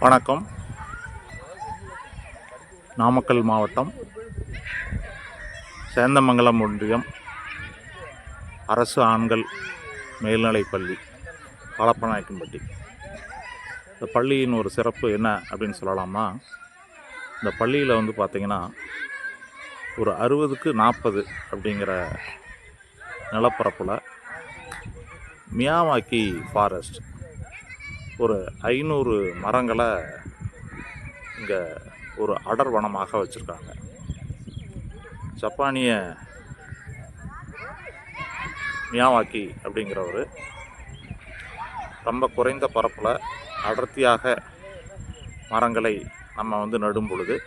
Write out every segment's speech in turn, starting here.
வணக்கம். நாமக்கல் மாவட்டம் சேந்தமங்கலம் ஒன்றியம் அரசு ஆண்கள் மேல்நிலைப்பள்ளி காலப்பநாயக்கன்பட்டி. இந்த பள்ளியின் ஒரு சிறப்பு என்ன அப்படின்னு சொல்லலாமா, இந்த பள்ளியில் வந்து பார்த்திங்கன்னா ஒரு 60க்கு 40 அப்படிங்கிற நிலப்பரப்பில் மியாவாக்கி ஃபாரஸ்ட் ஒரு 500 மரங்களை இங்கே ஒரு அடர் வனமாக வச்சுருக்காங்க. ஜப்பானிய மியாவாக்கி அப்படிங்கிறவர் ரொம்ப குறைந்த பரப்பில் அடர்த்தியாக மரங்களை நம்ம வந்து நடும் பொழுது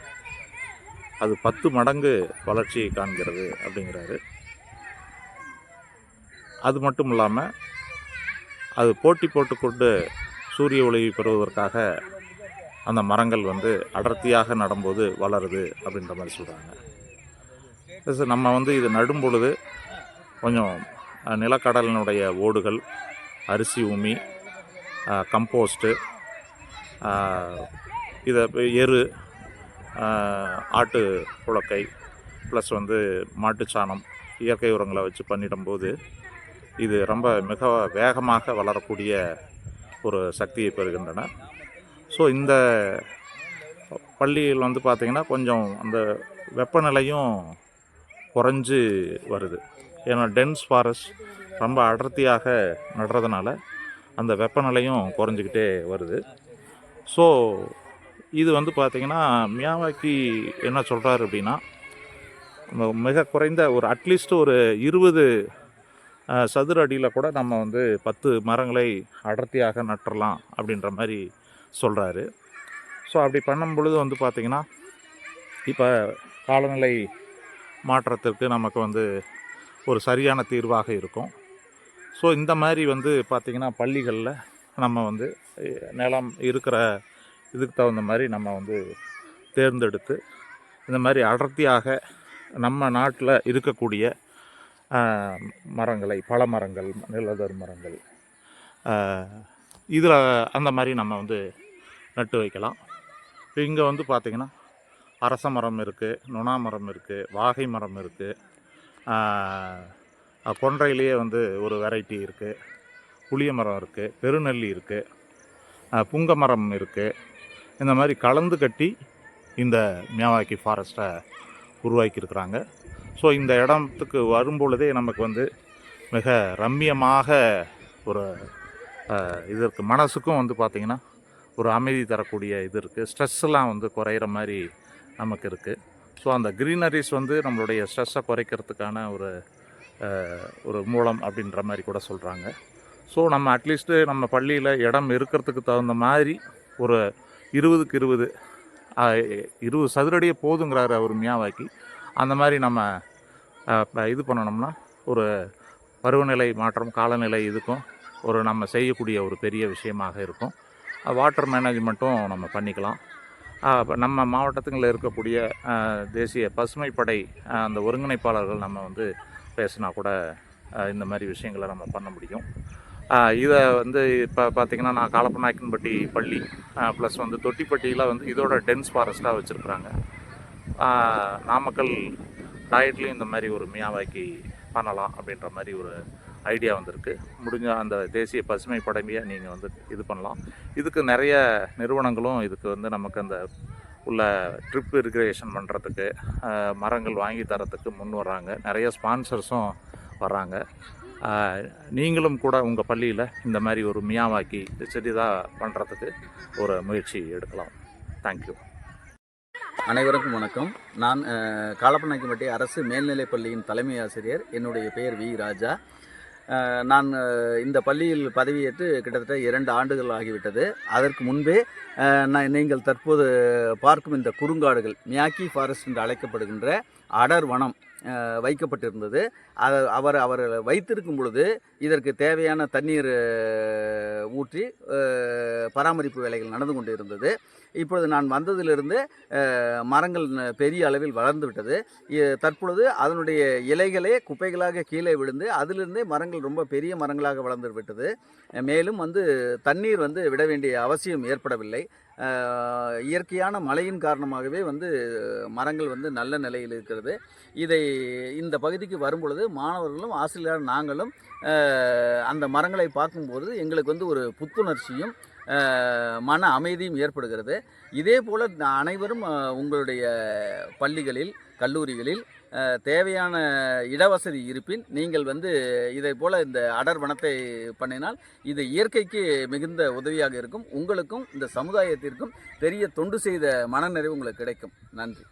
அது 10 மடங்கு வளர்ச்சியை காண்கிறது அப்படிங்கிறாரு. அது மட்டும் இல்லாமல் அது போட்டி போட்டுக்கொண்டு சூரிய ஒளியை பெறுவதற்காக அந்த மரங்கள் வந்து அடர்த்தியாக நடும்போது வளருது அப்படின்ற மாதிரி சொல்கிறாங்க. நம்ம வந்து இது நடும் பொழுது கொஞ்சம் நிலக்கடலினுடைய ஓடுகள், அரிசி உமி, கம்போஸ்ட்டு, இதை எரு, ஆட்டு புழக்கை ப்ளஸ் வந்து மாட்டுச்சாணம், இயற்கை உரங்களை வச்சு பண்ணிடும்போது இது ரொம்ப மிக வேகமாக வளரக்கூடிய ஒரு சக்தியை பெறுகின்றன. ஸோ இந்த பள்ளியில் வந்து பார்த்திங்கன்னா கொஞ்சம் அந்த வெப்பநிலையும் குறைஞ்சி வருது. ஏன்னா டென்ஸ் ஃபாரஸ்ட் ரொம்ப அடர்த்தியாக நடுறதுனால அந்த வெப்பநிலையும் குறைஞ்சிக்கிட்டே வருது. ஸோ இது வந்து பார்த்திங்கன்னா மியாவாக்கி என்ன சொல்கிறாரு அப்படின்னா, மிக குறைந்த ஒரு அட்லீஸ்ட் ஒரு 20 சதுர அடியில் கூட நம்ம வந்து 10 மரங்களை அடர்த்தியாக நட்டுறலாம் அப்படின்ற மாதிரி சொல்கிறாரு. ஸோ அப்படி பண்ணும் பொழுது வந்து பார்த்திங்கன்னா இப்போ காலநிலை மாற்றத்திற்கு நமக்கு வந்து ஒரு சரியான தீர்வாக இருக்கும். ஸோ இந்த மாதிரி வந்து பார்த்திங்கன்னா பள்ளிகளில் நம்ம வந்து நிலம் இருக்கிற இதுக்கு தகுந்த மாதிரி நம்ம வந்து தேர்ந்தெடுத்து இந்த மாதிரி அடர்த்தியாக நம்ம நாட்டில் இருக்கக்கூடிய மரங்களை, பல மரங்கள், நிலதர் மரங்கள், இதில் அந்த மாதிரி நம்ம வந்து நட்டு வைக்கலாம். இங்கே வந்து பார்த்திங்கன்னா அரச மரம் இருக்குது, நுணா மரம் இருக்குது, வாகை மரம் இருக்குது, கொன்றையிலேயே வந்து ஒரு வெரைட்டி இருக்குது, புளிய மரம் இருக்குது, பெருநெல்லி இருக்குது, புங்க மரம் இருக்குது. இந்த மாதிரி கலந்து கட்டி இந்த மியாவாக்கி ஃபாரஸ்ட்டை உருவாக்கியிருக்கிறாங்க. ஸோ இந்த இடத்துக்கு வரும்பொழுதே நமக்கு வந்து மிக ரம்மியமாக ஒரு இதற்கு மனசுக்கும் வந்து பார்த்திங்கன்னா ஒரு அமைதி தரக்கூடிய இது இருக்குது. ஸ்ட்ரெஸ்ஸெல்லாம் வந்து குறையிற மாதிரி நமக்கு இருக்குது. ஸோ அந்த க்ரீனரிஸ் வந்து நம்மளுடைய ஸ்ட்ரெஸ்ஸை குறைக்கிறதுக்கான ஒரு மூலம் அப்படின்ற மாதிரி கூட சொல்கிறாங்க. ஸோ நம்ம அட்லீஸ்ட்டு நம்ம பள்ளியில் இடம் இருக்கிறதுக்கு தகுந்த மாதிரி ஒரு 20க்கு 20 சதுரடியே போதுங்கிறாரு அவர் மியாவாக்கி. அந்த மாதிரி நம்ம இது பண்ணணும்னா ஒரு பருவநிலை மாற்றம், காலநிலை இதுக்கும் ஒரு நம்ம செய்யக்கூடிய ஒரு பெரிய விஷயமாக இருக்கும். வாட்டர் மேனேஜ்மெண்ட்டும் நம்ம பண்ணிக்கலாம். நம்ம மாவட்டத்துங்களில் இருக்கக்கூடிய தேசிய பசுமைப்படை அந்த ஒருங்கிணைப்பாளர்கள் நம்ம வந்து பேசினா கூட இந்த மாதிரி விஷயங்களை நம்ம பண்ண முடியும். இதை வந்து இப்போ பார்த்திங்கன்னா நான் காலப்பநாயக்கன்பட்டி பள்ளி ப்ளஸ் வந்து தொட்டிப்பட்டியில் வந்து இதோட டென்ஸ் ஃபாரஸ்ட்டாக வச்சுருக்குறாங்க. நாமக்கல் டயட்லேயும் இந்த மாதிரி ஒரு மியாவாக்கி பண்ணலாம் அப்படின்ற மாதிரி ஒரு ஐடியா வந்திருக்கு. முடிஞ்ச அந்த தேசிய பசுமை படைமையை நீங்கள் வந்து இது பண்ணலாம். இதுக்கு நிறைய நிறுவனங்களும் இதுக்கு வந்து நமக்கு அந்த உள்ள ட்ரிப் இரிகரேஷன் பண்ணுறதுக்கு, மரங்கள் வாங்கி தரத்துக்கு முன் வர்றாங்க. நிறைய ஸ்பான்சர்ஸும் வர்றாங்க. நீங்களும் கூட உங்கள் பள்ளியில் இந்த மாதிரி ஒரு மியாவாக்கி சிறிதாக பண்ணுறதுக்கு ஒரு முயற்சி எடுக்கலாம். தேங்க்யூ. அனைவருக்கும் வணக்கம். நான் காலப்பநாயக்கன்பட்டி அரசு மேல்நிலைப்பள்ளியின் தலைமை ஆசிரியர். என்னுடைய பெயர் வி ராஜா. நான் இந்த பள்ளியில் பதவியேற்று கிட்டத்தட்ட 2 ஆண்டுகள் ஆகிவிட்டது. அதற்கு முன்பே நீங்கள் தற்போது பார்க்கும் இந்த குறுங்காடுகள், மியாக்கி ஃபாரஸ்ட் என்று அழைக்கப்படுகின்ற அடர் வனம் வைக்கப்பட்டிருந்தது. அவர் வைத்திருக்கும் பொழுது இதற்கு தேவையான தண்ணீர் ஊற்றி பராமரிப்பு வேலைகள் நடந்து கொண்டு இருந்தது. இப்பொழுது நான் வந்ததிலிருந்து மரங்கள் பெரிய அளவில் வளர்ந்து விட்டது. தற்பொழுது அதனுடைய இலைகளே குப்பைகளாக கீழே விழுந்து அதிலிருந்தே மரங்கள் ரொம்ப பெரிய மரங்களாக வளர்ந்து விட்டது. மேலும் தண்ணீர் விட வேண்டிய அவசியம் ஏற்படவில்லை. இயற்கையான மழையின் காரணமாகவே வந்து மரங்கள் வந்து நல்ல நிலையில் இருக்கிறது. இதை இந்த பகுதிக்கு வரும்பொழுது மாணவர்களும் ஆசிரியர் நாங்களும் அந்த மரங்களை பார்க்கும்போது எங்களுக்கு வந்து ஒரு புத்துணர்ச்சியும் மன அமைதியும் ஏற்படுகிறது. இதே போல் அனைவரும் உங்களுடைய பள்ளிகளில் கல்லூரிகளில் தேவையான இடவசதி இருப்பின் நீங்கள் வந்து இதை போல் இந்த அடர் வனத்தை பண்ணினால் இது இயற்கைக்கு மிகுந்த உதவியாக இருக்கும். உங்களுக்கும் இந்த சமுதாயத்திற்கும் பெரிய தொண்டு செய்த மனநிறைவு உங்களுக்கு கிடைக்கும். நன்றி.